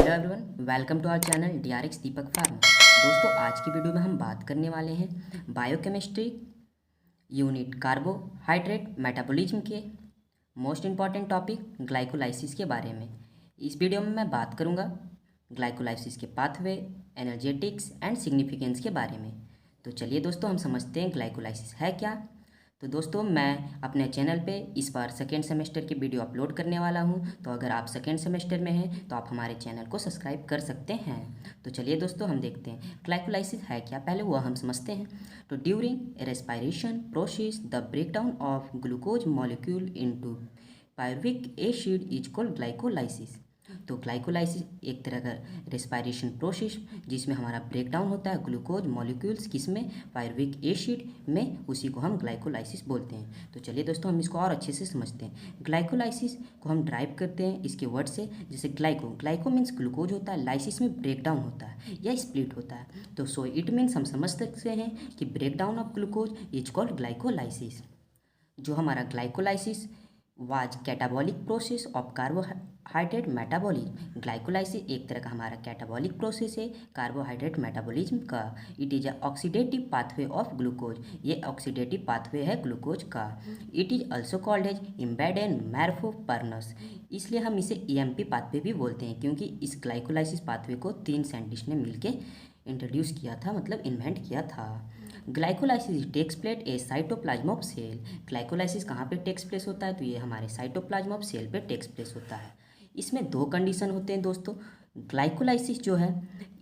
Hello everyone, welcome to our channel DRX Deepak pharma. दोस्तों, आज की वीडियो में हम बात करने वाले हैं बायोकेमिस्ट्री यूनिट कार्बोहाइड्रेट मेटाबॉलिज्म के मोस्ट इम्पॉर्टेंट टॉपिक ग्लाइकोलाइसिस के बारे में। इस वीडियो में मैं बात करूंगा ग्लाइकोलाइसिस के पाथवे, एनर्जेटिक्स एंड सिग्निफिकेंस के बारे में। तो चलिए दोस्तों, हम समझते हैं ग्लाइकोलाइसिस है क्या। तो दोस्तों, मैं अपने चैनल पे इस बार सेकेंड सेमेस्टर की वीडियो अपलोड करने वाला हूं। तो अगर आप सेकेंड सेमेस्टर में हैं तो आप हमारे चैनल को सब्सक्राइब कर सकते हैं। तो चलिए दोस्तों, हम देखते हैं ग्लाइकोलाइसिस है क्या, पहले वो हम समझते हैं। तो during respiration process the breakdown of glucose molecule into pyruvic acid is called glycolysis. तो ग्लाइकोलाइसिस एक तरह का रेस्पायरेशन प्रोसेस जिसमें हमारा ब्रेकडाउन होता है ग्लूकोज मॉलिक्यूल्स किसमें, पायरुविक एसिड में, उसी को हम ग्लाइकोलाइसिस बोलते हैं। तो चलिए दोस्तों, हम इसको और अच्छे से समझते हैं। ग्लाइकोलाइसिस को हम ड्राइव करते हैं इसके वर्ड से, जैसे ग्लाइको मीन्स ग्लूकोज होता है, लाइसिस में ब्रेकडाउन होता है या स्प्लिट होता है। तो सो इट मीन्स हम समझ सकते हैं कि breakdown of glucose is called glycolysis. जो हमारा glycolysis was catabolic process of carbohydrate metabolism. Glycolysis एक तरह का हमारा कैटाबॉलिक प्रोसेस है कार्बोहाइड्रेट मेटाबॉलिज्म का। It is a oxidative pathway of glucose, ये ऑक्सीडेटिव पाथवे है ग्लूकोज का। It is also called as Embden Meyerhof Parnas, इसलिए हम इसे ईएमपी पाथवे भी बोलते हैं, क्योंकि इस ग्लाइकोलाइसिस पाथवे को 3 साइंटिस्ट ने मिलकर इंट्रोड्यूस किया था, मतलब इन्वेंट किया था। Glycolysis takes place a cytoplasm of cell. Glycolysis कहाँ पे टेक्स प्लेस होता है, तो ये हमारे साइटोप्लाज्म ऑफ सेल पे टेक्स प्लेस होता है। इसमें 2 कंडीशन होते हैं दोस्तों। ग्लाइकोलाइसिस जो है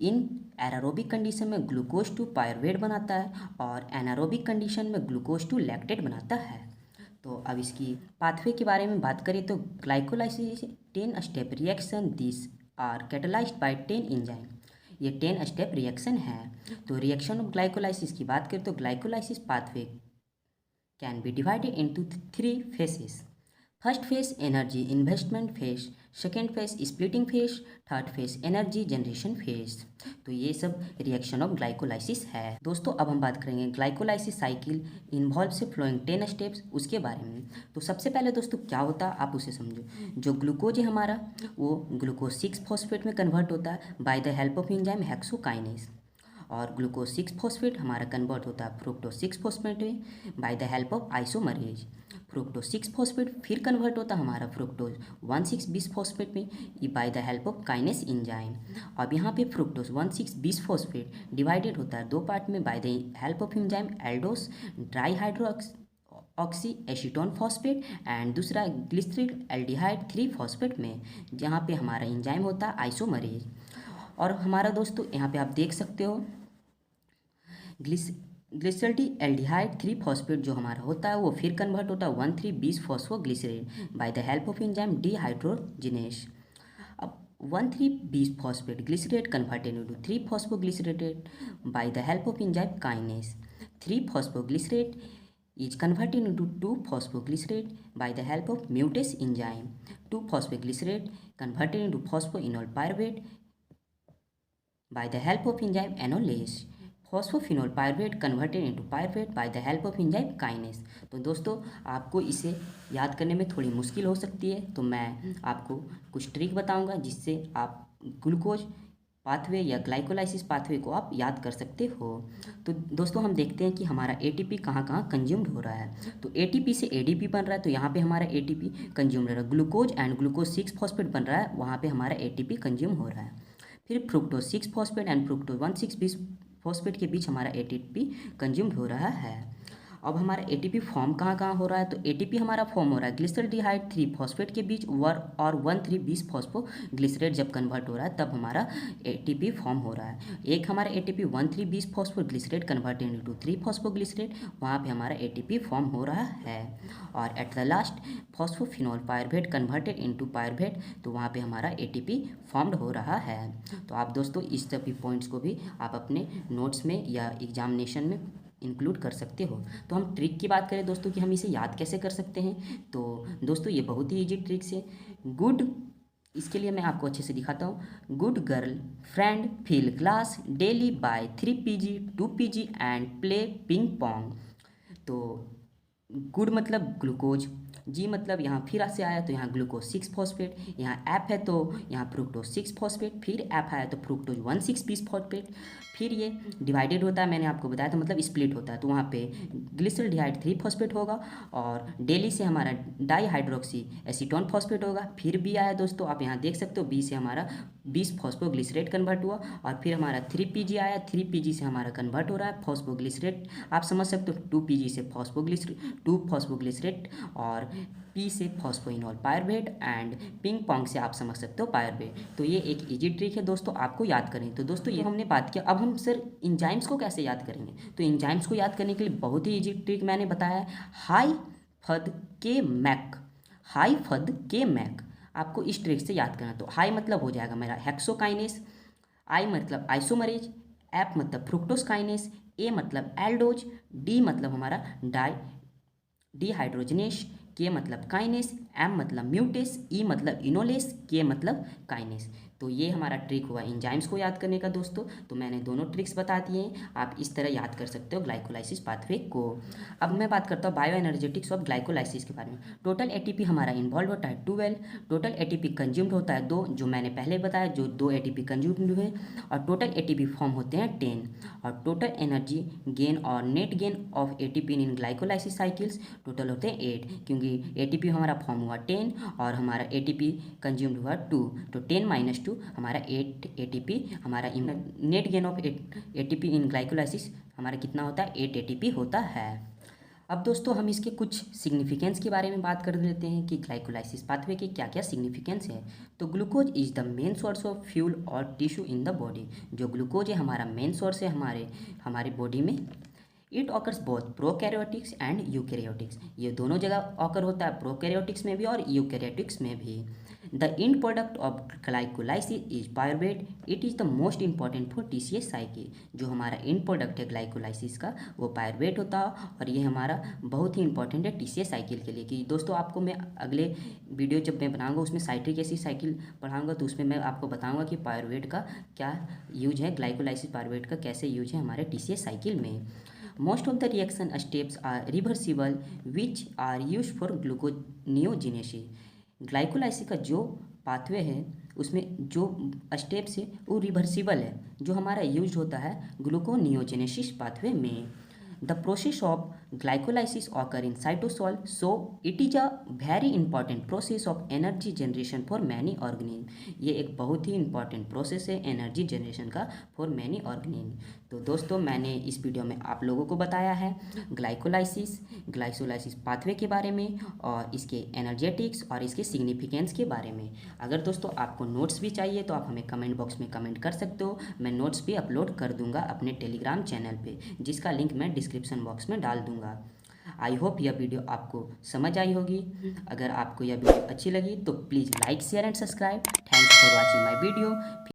इन एनारोबिक कंडीशन में ग्लूकोज टू पायरुवेट बनाता है और एनारोबिक कंडीशन में ग्लूकोज टू लैक्टेट बनाता है। तो अब इसकी पाथवे के बारे में बात करें तो glycolysis 10 step reaction this are catalysed by 10 enzyme. ये 10 स्टेप रिएक्शन है। तो रिएक्शन ऑफ ग्लाइकोलाइसिस की बात करें तो glycolysis pathway can be divided into 3 phases। First phase energy investment phase, second phase splitting phase, third phase energy generation phase. तो ये सब रिएक्शन ऑफ ग्लाइकोलाइसिस है। दोस्तों, अब हम बात करेंगे ग्लाइकोलाइसिस साइकिल इन्वॉल्व से फ्लोइंग 10 स्टेप्स उसके बारे में। तो सबसे पहले दोस्तों क्या होता है आप उसे समझो। जो ग्लूकोज है हमारा वो ग्लूकोज 6 फॉस्फेट में कन्वर्ट होता है bye the help of enzyme hexokinase, और ग्लूकोज 6 फॉस्फेट हमारा कन्वर्ट होता है फ्रुक्टोज 6 फॉस्फेट में by the help of isomerase. Fructose 6 phosphate फिर कन्वर्ट होता है हमारा फ्रुक्टोज 1,6-20 फॉस्फेट में by the help of kinase enzyme. अब यहाँ पे फ्रुक्टोज 1,6-20 फॉस्फेट डिवाइडेड होता है 2 पार्ट में by the help of enzyme aldolase dihydroxyacetone phosphate and दूसरा ग्लिसरीन एल्डिहाइड 3 फॉस्फेट में, जहाँ पे हमारा एंजाइम होता है आइसोमरेज। और हमारा दोस्तों यहाँ पे आप देख सकते हो ग्लिसरडी एल्डिहाइड 3 फॉस्फेट जो हमारा होता है वो फिर कन्वर्ट होता है 1,3-20 phosphoglycerate by the help of enzyme dehydrogenase. अब 1,3-20 phosphate glycerate converted into 3 phosphoglycerated by the help of enzyme kinase. 3 phosphoglycerate is converted into 2-phosphoglycerate by the help of mutase enzyme. 2-phosphoglycerate converted into phosphoenol pyruvate by the help of enzyme enolase. Phosphophenol pyruvate converted into pyruvate by the help of enzyme kinase. तो दोस्तों, आपको इसे याद करने में थोड़ी मुश्किल हो सकती है, तो मैं आपको कुछ ट्रिक बताऊंगा जिससे आप ग्लूकोज पाथवे या ग्लाइकोलाइसिस पाथवे को आप याद कर सकते हो। तो दोस्तों, हम देखते हैं कि हमारा एटीपी कहाँ कहाँ कंज्यूम्ड हो रहा है। तो एटीपी से एडीपी बन रहा है, तो यहाँ पे हमारा एटीपी कंज्यूम हो रहा है। ग्लूकोज एंड ग्लूकोज 6 फॉस्फेट बन रहा है, वहाँ पे हमारा एटीपी कंज्यूम हो रहा है। फिर fructose 6 phosphate and fructose 1,6-20 phosphate के बीच हमारा एटीपी कंज्यूम हो रहा है। अब हमारा एटीपी फॉर्म कहाँ कहाँ हो रहा है, तो एटीपी हमारा फॉर्म हो रहा है ग्लिसरल्डिहाइड 3 फॉस्फेट के बीच और 1,3-20 फॉस्फोग्लिसरेट जब कन्वर्ट हो रहा है तब हमारा एटीपी फॉर्म हो रहा है। एक हमारा ATP 1,3-20 phosphoglycerate converted into 3 phosphoglycerate, वहाँ पे हमारा एटीपी फॉर्म हो रहा है। और at the last phosphoenol pyruvate converted into pyruvate, तो वहाँ पे हमारा एटीपी फॉर्म्ड हो रहा है। तो आप दोस्तों इस सभी पॉइंट्स को भी आप अपने नोट्स में या एग्जामिनेशन में इंक्लूड कर सकते हो। तो हम ट्रिक की बात करें दोस्तों कि हम इसे याद कैसे कर सकते हैं, तो दोस्तों ये बहुत ही ईजी ट्रिक्स है। गुड, इसके लिए मैं आपको अच्छे से दिखाता हूँ। Good girl friend fill glass daily by 3 pg 2 pg and play ping pong. तो गुड मतलब ग्लूकोज, जी मतलब यहाँ फिर से आया तो यहाँ ग्लूकोज 6 फॉस्फेट, यहाँ एफ है तो यहाँ फ्रुक्टोज 6 फॉस्फेट, फिर एफ आया तो फ्रुक्टोज 1,6 फॉस्फेट, फिर ये डिवाइडेड होता है, मैंने आपको बताया था, मतलब स्प्लिट होता है, तो वहाँ पे ग्लिसरॉल्डिहाइड 3 फॉस्फेट होगा और डेली से हमारा डाईहाइड्रोक्सी एसीटोन फॉस्फेट होगा। फिर बी आया दोस्तों, आप यहाँ देख सकते हो बी से हमारा 20 फॉस्फोग्लिसरेट कन्वर्ट हुआ और फिर हमारा 3 PG आया, 3 PG से हमारा कन्वर्ट हो रहा है फॉस्फोग्लिसरेट, आप समझ सकते हो 2 PG से टू फॉस्फोग्लिसरेट और पी से phosphoenol pyruvate and ping pong से आप समझ सकते हो पायरवेट। तो ये एक इजी ट्रिक है दोस्तों, आपको याद करें। तो दोस्तों ये हमने बात किया, अब हम सर इंजाइम्स को कैसे याद करेंगे। तो इंजाइम्स को याद करने के लिए बहुत ही इजी ट्रिक मैंने बताया है, हाई फद के मैक, हाई फद के मैक, आपको इस ट्रिक से याद करना। तो हाई मतलब हो जाएगा मेरा हेक्सोकाइनेस, आई मतलब आइसोमरेज, एफ मतलब फ्रुक्टोज, ए मतलब एल्डोज, डी मतलब हमारा डिहाइड्रोजनेस, के मतलब काइनेस, एम मतलब म्यूटेस, ई मतलब इनोलेस, के मतलब काइनेस। तो ये हमारा ट्रिक हुआ इंजाइम्स को याद करने का दोस्तों। तो मैंने दोनों ट्रिक्स बता दिए हैं, आप इस तरह याद कर सकते हो ग्लाइकोलाइसिस पाथवे को। अब मैं बात करता हूँ बायो एनर्जेटिक्स ऑफ ग्लाइकोलाइसिस के बारे में। टोटल एटीपी हमारा इन्वॉल्व होता है 12, टोटल एटीपी कंज्यूम्ड होता है 2, जो मैंने पहले बताया, जो 2 एटीपी कंज्यूम्ड हुए, और टोटल एटीपी फॉर्म होते हैं 10, और टोटल एनर्जी गेन और net gain of ATP in glycolysis cycles total होते हैं 8, क्योंकि एटीपी हमारा फॉर्म हुआ 10 और हमारा एटीपी कंज्यूम्ड हुआ 2, तो 10 - 2 हमारा 8 एटीपी, हमारा net gain of ATP in glycolysis हमारा कितना होता है, 8 एटीपी होता है। अब दोस्तों हम इसके कुछ सिग्निफिकेंस के बारे में बात कर लेते हैं कि ग्लाइकोलाइसिस पाथवे के क्या क्या सिग्निफिकेंस है। तो glucose is the main source of fuel और टिश्यू इन द बॉडी, जो ग्लूकोज है हमारा मेन सोर्स है हमारे बॉडी में। It occurs both prokaryotics and eukaryotics, ये दोनों जगह ऑकर होता है, प्रोकैरियोटिक्स में भी और यूकैरियोटिक्स में भी। The end product of glycolysis is pyruvate, it is the most important for TCS cycle, जो हमारा इंड प्रोडक्ट है ग्लाइकोलाइसिस का वो पायरुवेट होता है और ये हमारा बहुत ही इंपॉर्टेंट है टीसीएस साइकिल के लिए। कि दोस्तों आपको मैं अगले वीडियो जब मैं बनाऊंगा उसमें साइट्रिक एसिड साइकिल पढ़ाऊंगा, तो उसमें मैं आपको बताऊंगा कि पायरुवेट का क्या यूज है, ग्लाइकोलाइसिस पायरुवेट का कैसे यूज है हमारे टीसीएस साइकिल में। Most of the reaction steps are reversible, which are used for gluconeogenesis. Glycolysis का जो पाथवे है उसमें जो स्टेप्स है वो रिवर्सिबल है, जो हमारा यूज होता है ग्लूकोनियोजेनेसिस पाथवे में। The process of glycolysis occur in cytosol, so it is a very important process of energy generation for many organism। ये एक बहुत ही इंपॉर्टेंट प्रोसेस है एनर्जी जनरेशन का फॉर मैनी ऑर्गेनिज्म। तो दोस्तों मैंने इस वीडियो में आप लोगों को बताया है ग्लाइकोलाइसिस पाथवे के बारे में और इसके एनर्जेटिक्स और इसके सिग्निफिकेंस के बारे में। अगर दोस्तों आपको नोट्स भी चाहिए तो आप हमें कमेंट बॉक्स में कमेंट कर सकते हो, मैं नोट्स भी अपलोड कर दूंगा अपने टेलीग्राम चैनल पे, जिसका लिंक मैं डिस्क्रिप्शन बॉक्स में डाल दूंगा। आई होप यह वीडियो आपको समझ आई होगी। अगर आपको यह वीडियो अच्छी लगी तो please like share and subscribe. Thanks for watching my video.